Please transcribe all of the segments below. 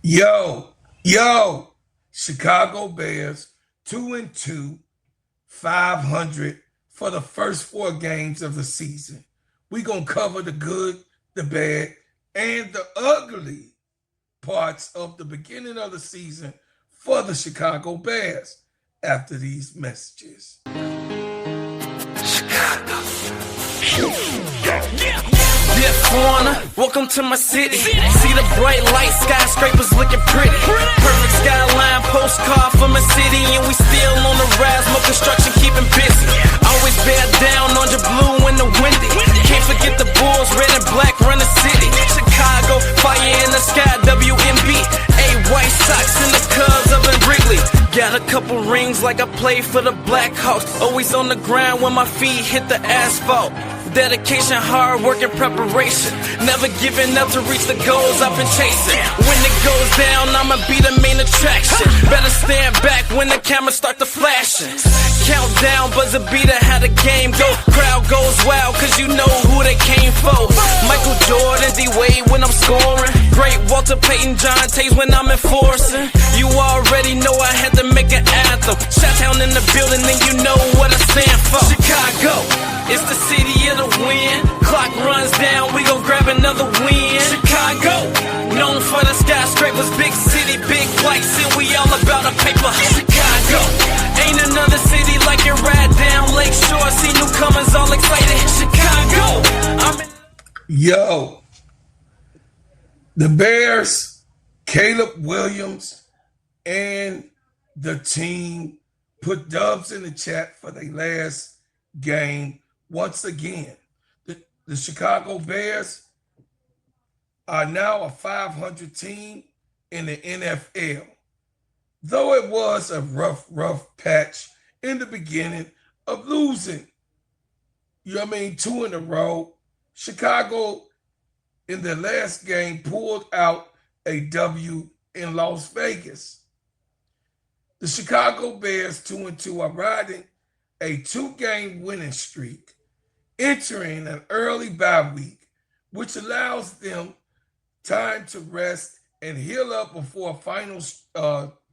Yo, Chicago Bears 2-2, 500 for the first 4 games of the season. We're going to cover the good, the bad, and the ugly parts of the beginning of the season for the Chicago Bears after these messages. Yeah, foreigner, welcome to my city. See the bright light, skyscrapers looking pretty. Perfect skyline, postcard from a city, and we still on the rise, more construction keeping busy. Always bear down on your blue in the windy. Can't forget the Bulls, red and black run the city. Chicago, fire in the sky, WMB. White Sox and the Cubs up in Wrigley. Got a couple rings like I played for the Blackhawks. Always on the ground when my feet hit the asphalt. Dedication, hard work, and preparation. Never giving up to reach the goals I've been chasing. When it goes down, I'ma be the main attraction. Better stand back when the cameras start to flashing. Countdown, buzzer beater, how the game go. Crowd goes wild, cause you know who they came for. Michael Jordan, D-Wade when I'm scoring. Great Walter Payton, John Tays when I'm enforcing. You already know I had to make an anthem. Shot-town in the building, and you know what I stand for. Chicago, it's the city of the win. Clock runs down, we gon' grab another win. Chicago, known for the skyscrapers, big city, big lights, and we all about the paper. Chicago, ain't another city like it right down Lakeshore. See newcomers all excited. Chicago, Yo, the Bears, Caleb Williams, and the team put dubs in the chat for their last game. Once again, the Chicago Bears are now a 500 team in the NFL. Though it was a rough patch in the beginning of losing, 2 in a row, Chicago in the last game pulled out a W in Las Vegas. The Chicago Bears 2-2 are riding a 2-game winning streak, entering an early bye week, which allows them time to rest and heal up before a final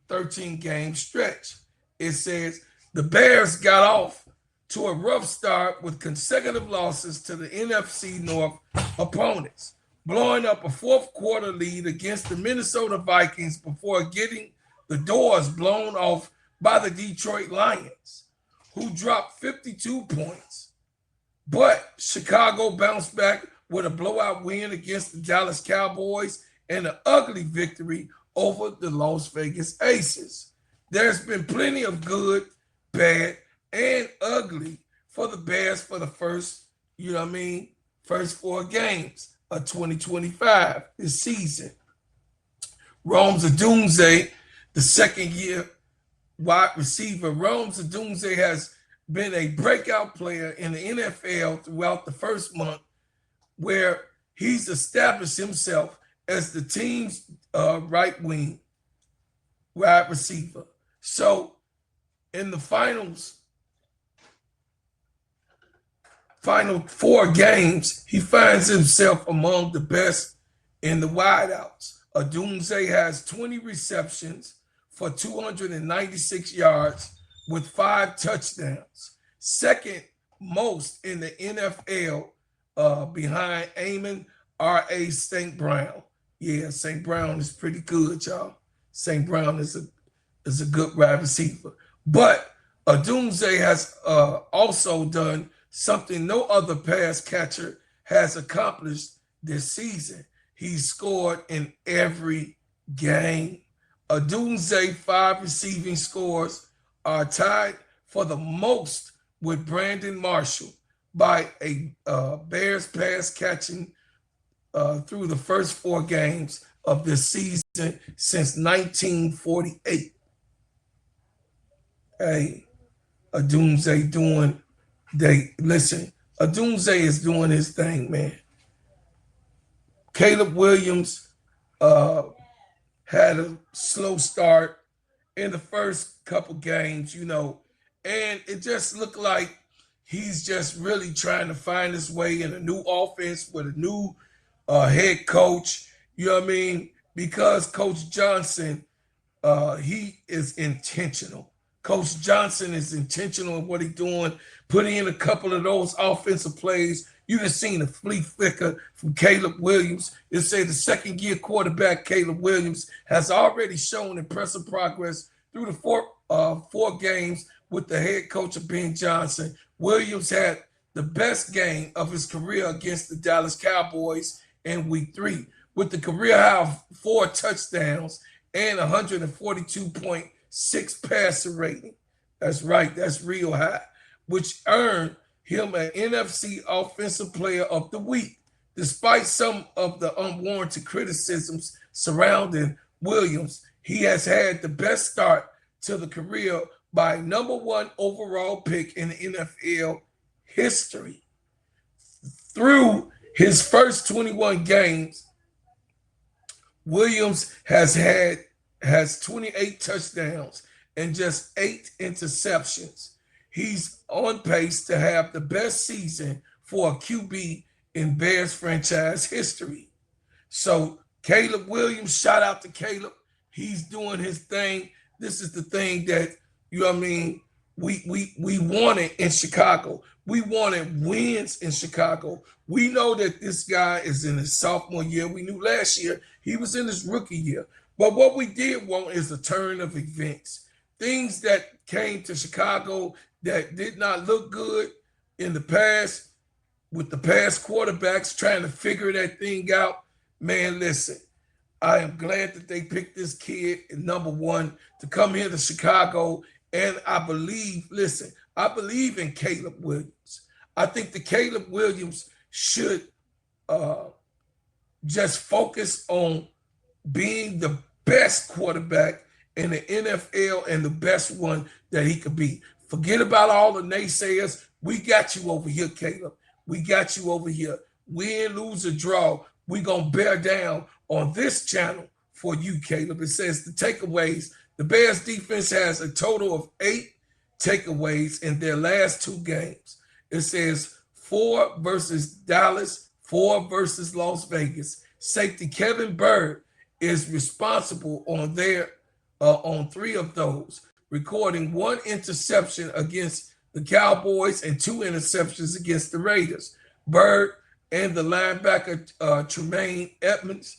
13-game stretch. It says the Bears got off to a rough start with consecutive losses to the NFC North opponents, blowing up a fourth quarter lead against the Minnesota Vikings before getting the doors blown off by the Detroit Lions, who dropped 52 points. But Chicago bounced back with a blowout win against the Dallas Cowboys and an ugly victory over the Las Vegas Aces. There's been plenty of good, bad, and ugly for the Bears for the first 4 games of 2025 this season. Odunce, the second-year wide receiver, Odunce has been a breakout player in the NFL throughout the first month, where he's established himself as the team's right wing wide receiver. So in the final 4 games, he finds himself among the best in the wideouts. Odunce has 20 receptions for 296 yards with 5 touchdowns, second most in the NFL behind Amon R.A. St. Brown. Yeah, St. Brown is pretty good, y'all. St. Brown is a good wide receiver. But Odunce has also done something no other pass catcher has accomplished this season. He's scored in every game. Odunce's 5 receiving scores are tied for the most with Brandon Marshall by a Bears pass catching through the first 4 games of this season since 1948. Hey, Odunce Odunce is doing his thing, man. Caleb Williams had a slow start in the first couple games, and it just looked like he's just really trying to find his way in a new offense with a new head coach. You know what I mean? Because Coach Johnson, he is intentional. Coach Johnson is intentional in what he's doing, putting in a couple of those offensive plays. You just seen a flea flicker from Caleb Williams. It said the second-year quarterback, Caleb Williams, has already shown impressive progress through the four games with the head coach of Ben Johnson. Williams had the best game of his career against the Dallas Cowboys in Week 3, with the career high of 4 touchdowns and 142.6 passer rating. That's right, that's real high, which earned him an NFC Offensive Player of the Week. Despite some of the unwarranted criticisms surrounding Williams, he has had the best start to the career by #1 overall pick in the NFL history. Through his first 21 games, Williams has 28 touchdowns and just 8 interceptions. He's on pace to have the best season for a QB in Bears franchise history. So Caleb Williams, shout out to Caleb. He's doing his thing. This is the thing that, you know what I mean, we wanted in Chicago. We wanted wins in Chicago. We know that this guy is in his sophomore year. We knew last year he was in his rookie year. But what we did want is a turn of events. Things that came to Chicago that did not look good in the past, with the past quarterbacks trying to figure that thing out. Man, listen, I am glad that they picked this kid at #1 to come here to Chicago. And I believe in Caleb Williams. I think that Caleb Williams should just focus on being the best quarterback in the NFL and the best one that he could be. Forget about all the naysayers. We got you over here, Caleb. We got you over here. Win, lose, or draw, we're going to bear down on this channel for you, Caleb. It says the takeaways. The Bears defense has a total of 8 takeaways in their last 2 games. It says 4 versus Dallas, 4 versus Las Vegas. Safety Kevin Byrd is responsible on 3 of those, recording 1 interception against the Cowboys and 2 interceptions against the Raiders. Byrd and the linebacker Tremaine Edmonds,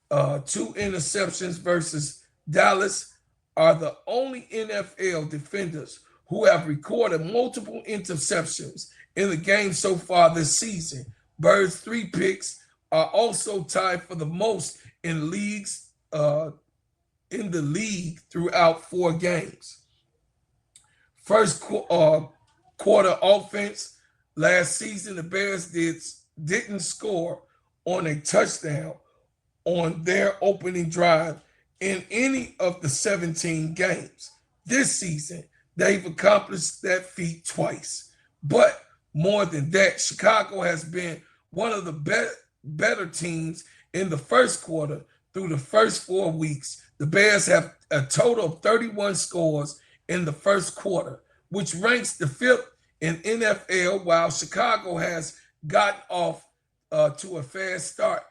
2 interceptions versus Dallas, are the only NFL defenders who have recorded multiple interceptions in the game so far this season. Byrd's 3 picks are also tied for the most in the league throughout 4 games. First quarter offense last season, the Bears didn't score on a touchdown on their opening drive in any of the 17 games. This season, they've accomplished that feat twice. But more than that, Chicago has been one of the better teams in the first quarter. Through the first 4 weeks, the Bears have a total of 31 scores in the first quarter, which ranks the 5th in NFL, while Chicago has gotten off to a fast start.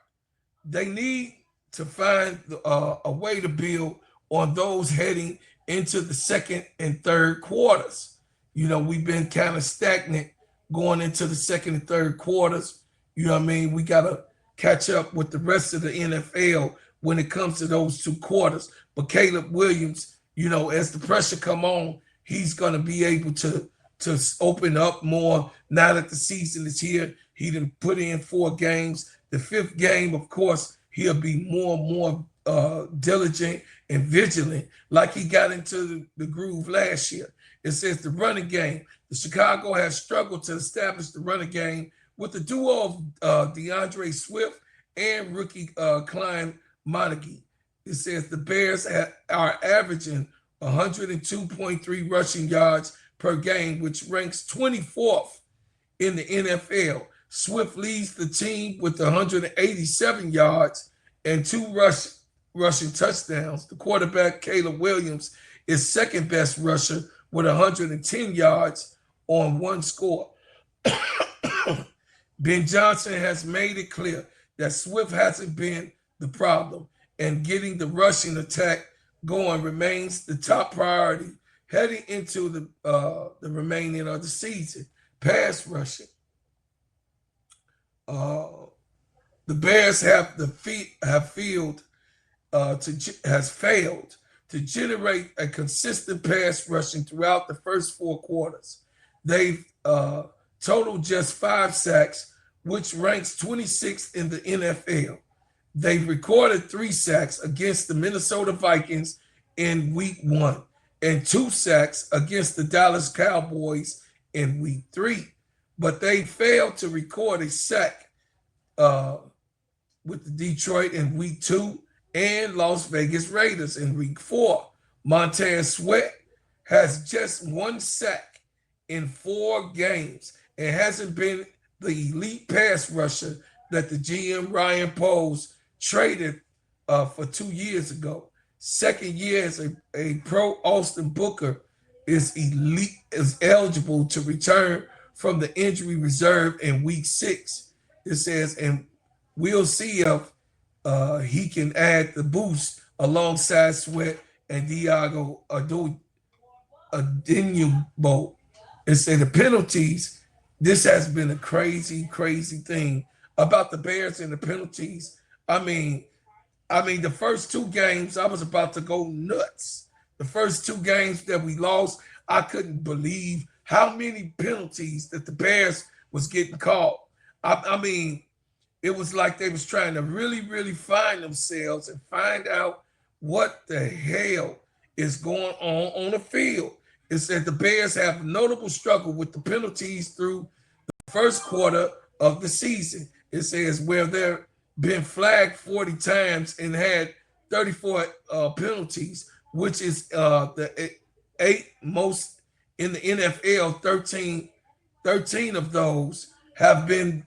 They need to find a way to build on those heading into the second and third quarters. You know, we've been kind of stagnant going into the second and third quarters. You know what I mean? We got to catch up with the rest of the NFL when it comes to those 2 quarters. But Caleb Williams, you know, as the pressure come on, he's going to be able to open up more now that the season is here. He done put in 4 games. The 5th game, of course, he'll be more and more diligent and vigilant like he got into the groove last year. It says the running game. The Chicago has struggled to establish the running game with the duo of DeAndre Swift and rookie Klein Montague. It says the Bears are averaging 102.3 rushing yards per game, which ranks 24th in the NFL. Swift leads the team with 187 yards and 2 rushing touchdowns. The quarterback, Caleb Williams, is second best rusher with 110 yards on 1 score. Ben Johnson has made it clear that Swift hasn't been the problem, and getting the rushing attack going remains the top priority heading into the remaining of the season. Pass rushing. The Bears have failed to generate a consistent pass rushing throughout the first 4 quarters. They've totaled just 5 sacks, which ranks 26th in the NFL. They've recorded 3 sacks against the Minnesota Vikings in week 1 and 2 sacks against the Dallas Cowboys in week 3. But they failed to record a sack with the Detroit in week 2 and Las Vegas Raiders in week 4. Montez Sweat has just 1 sack in 4 games and hasn't been the elite pass rusher that the GM Ryan Poles traded for 2 years ago. Second year as a pro, Austin Booker is eligible to return from the injury reserve in week 6. It says, and we'll see if he can add the boost alongside Sweat and Diago Adinuyigbo. It said the penalties. This has been a crazy, crazy thing about the Bears and the penalties. I mean, the first 2 games, I was about to go nuts. The first 2 games that we lost, I couldn't believe how many penalties that the Bears was getting called. I mean, it was like they was trying to really, really find themselves and find out what the hell is going on the field. It said the Bears have notable struggle with the penalties through the first quarter of the season. It says where they've been flagged 40 times and had 34 penalties, which is the 8th most in the NFL. 13 of those have been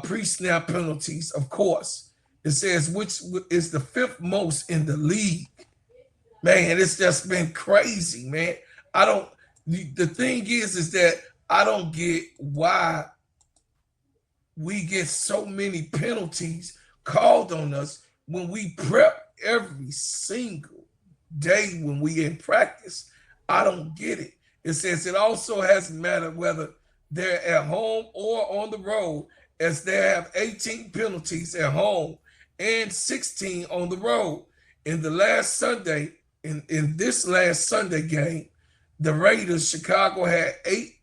pre-snap penalties, of course. It says which is the 5th most in the league. Man, it's just been crazy, man. The thing is that I don't get why we get so many penalties called on us when we prep every single day when we in practice. I don't get it. It says it also hasn't mattered whether they're at home or on the road, as they have 18 penalties at home and 16 on the road. In this last Sunday game, the Raiders, Chicago had 8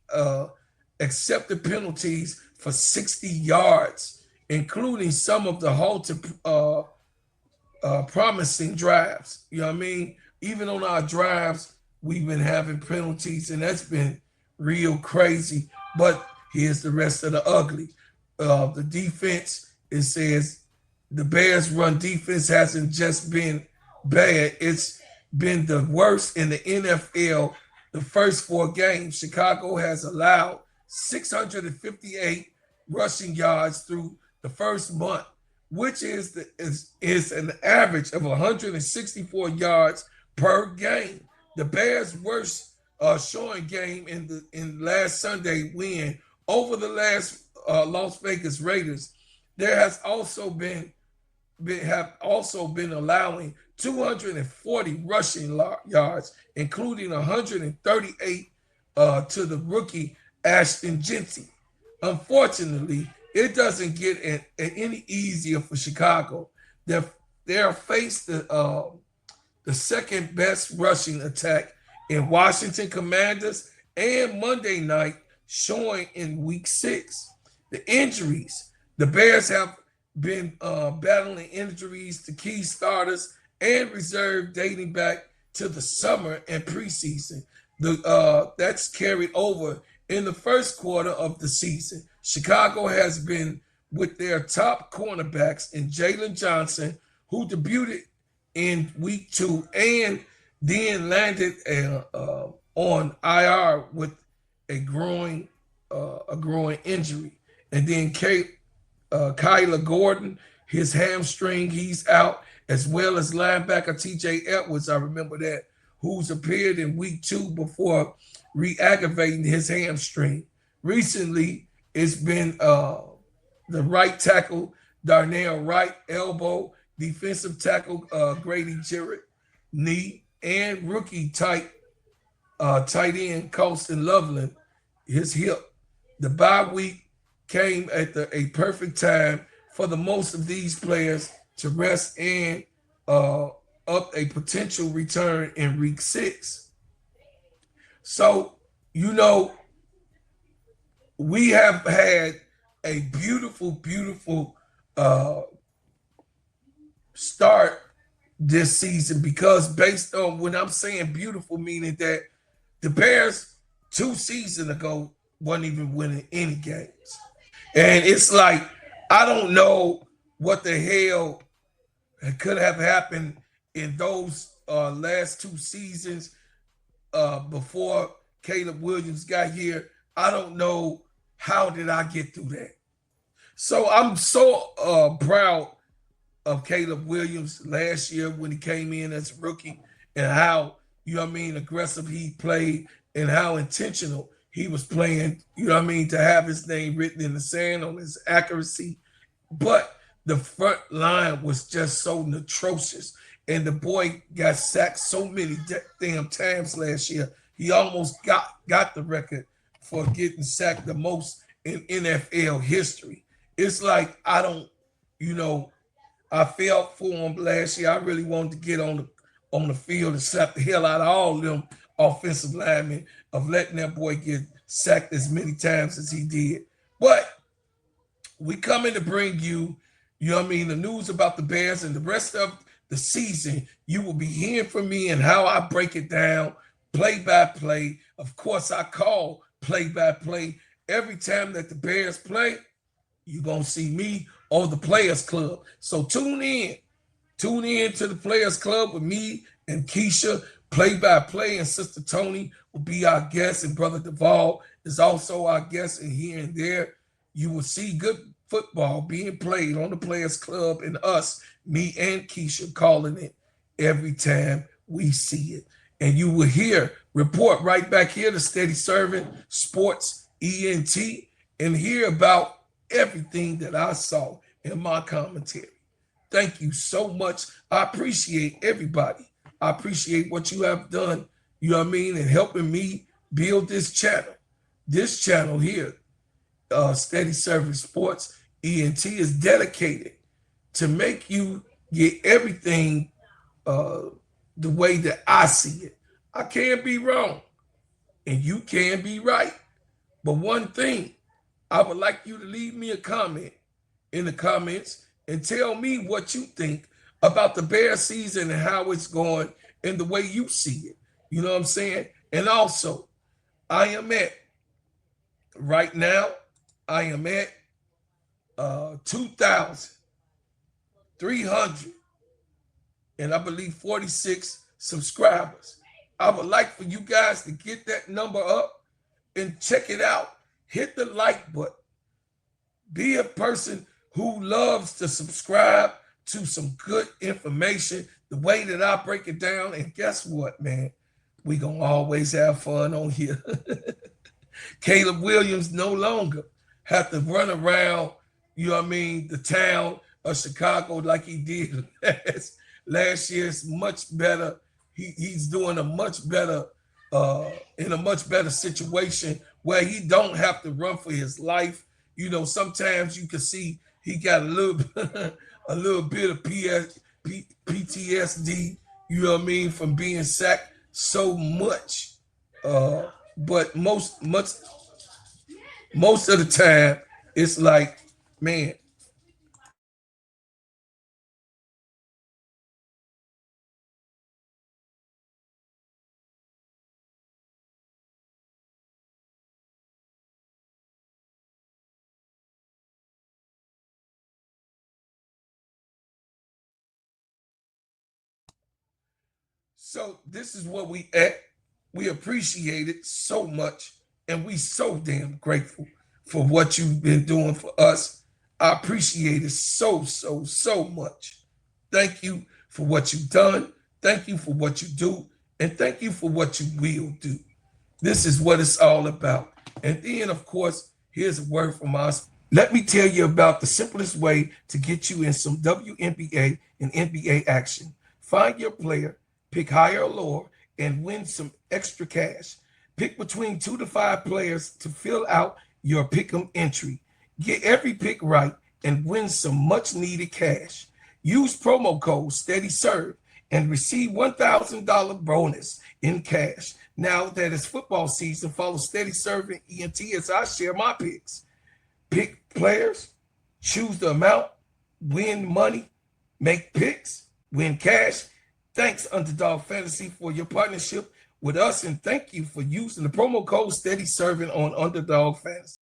accepted penalties for 60 yards, including some of the halted promising drives. You know what I mean? Even on our drives, we've been having penalties, and that's been real crazy. But here's the rest of the ugly. The defense, it says the Bears' run defense hasn't just been bad. It's been the worst in the NFL the first 4 games. Chicago has allowed 658 rushing yards through the first month, which is an average of 164 yards per game. The Bears' worst showing game in last Sunday win over the last Las Vegas Raiders. There has also been allowing 240 rushing yards, including 138 to the rookie Ashton Jeanty. Unfortunately, it doesn't get any easier for Chicago. They'll face the second best rushing attack in Washington Commanders and Monday night showing in week 6. The injuries. The Bears have been battling injuries to key starters and reserve dating back to the summer and preseason. That's carried over in the first quarter of the season. Chicago has been with their top cornerbacks in Jalen Johnson, who debuted in week 2 and then landed on IR with a growing injury. And then Kyler Gordon, his hamstring, he's out, as well as linebacker TJ Edwards, I remember that, who's appeared in week 2 before re-aggravating his hamstring. Recently, it's been the right tackle Darnell Wright, elbow, defensive tackle Grady Jarrett, knee, and rookie tight end Colston Loveland, his hip. The bye week came at a perfect time for the most of these players to rest and up a potential return in week 6. So, you know, we have had a beautiful, beautiful start this season, because based on when I'm saying beautiful, meaning that the Bears 2 seasons ago wasn't even winning any games. And it's like, I don't know what the hell could have happened in those last 2 seasons before Caleb Williams got here. I don't know how did I get through that. So I'm so proud of Caleb Williams last year when he came in as a rookie, and how, you know what I mean, aggressive he played and how intentional he was playing, you know what I mean, to have his name written in the sand on his accuracy. But the front line was just so atrocious. And the boy got sacked so many damn times last year. He almost got the record for getting sacked the most in NFL history. It's like, I don't, you know, I felt for him last year. I really wanted to get on the field and slap the hell out of all of them offensive linemen of letting that boy get sacked as many times as he did. But we coming to bring you, you know what I mean, the news about the Bears, and the rest of the season you will be hearing from me and how I break it down play by play. Of course, I call play by play every time that the Bears play. You're going to see me on the Players Club. So tune in to the Players Club with me and KEYSHA, play by play, and Sister Tony will be our guest, and Brother Duvall is also our guest. And here and there, you will see good football being played on the Players Club, and us, me and KEYSHA, calling it every time we see it. And you will report right back here to Steady Serv'n Sports ENT, and hear about everything that I saw in my commentary. Thank you so much. I appreciate everybody. I appreciate what you have done, you know what I mean, in helping me build this channel. This channel here, Steady Serv'n Sports ENT, is dedicated to make you get everything the way that I see it. I can't be wrong, and you can be right. But one thing, I would like you to leave me a comment in the comments and tell me what you think about the Bear season and how it's going and the way you see it. You know what I'm saying? And also, right now, I am at 2,300 and I believe 46 subscribers. I would like for you guys to get that number up and check it out. Hit the like button. Be a person who loves to subscribe to some good information, the way that I break it down. And guess what, man? We gonna always have fun on here. Caleb Williams no longer have to run around, you know what I mean, the town of Chicago like he did last year. It's much better. He's doing a much better, in a much better situation where he don't have to run for his life. You know, sometimes you can see he got a little bit of PTSD, you know what I mean, from being sacked so much. But most of the time, it's like, man, so this is what we at. We appreciate it so much, and we so damn grateful for what you've been doing for us. I appreciate it so, so, so much. Thank you for what you've done. Thank you for what you do. And thank you for what you will do. This is what it's all about. And then, of course, here's a word from our Let me tell you about the simplest way to get you in some WNBA and NBA action. Find your player, pick higher or lower, and win some extra cash. Pick between 2 to 5 players to fill out your pick'em entry. Get every pick right and win some much needed cash. Use promo code STEADYSERV and receive $1,000 bonus in cash. Now that it's football season, follow STEADYSERV and ENT as I share my picks. Pick players, choose the amount, win money, make picks, win cash. Thanks, Underdog Fantasy, for your partnership with us, and thank you for using the promo code STEADYSERV on Underdog Fantasy.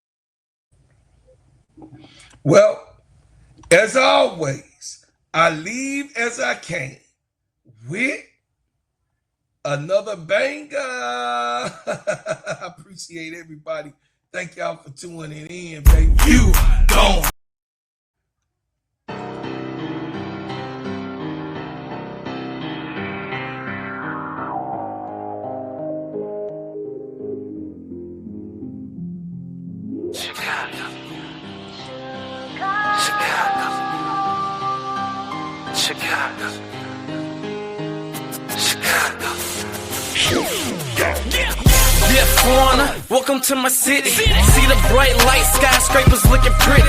Well, as always, I leave as I came with another banger. I appreciate everybody. Thank y'all for tuning in, baby. You don't. Chicago. Yeah, foreigner, welcome to my city. See the bright light, skyscrapers looking pretty.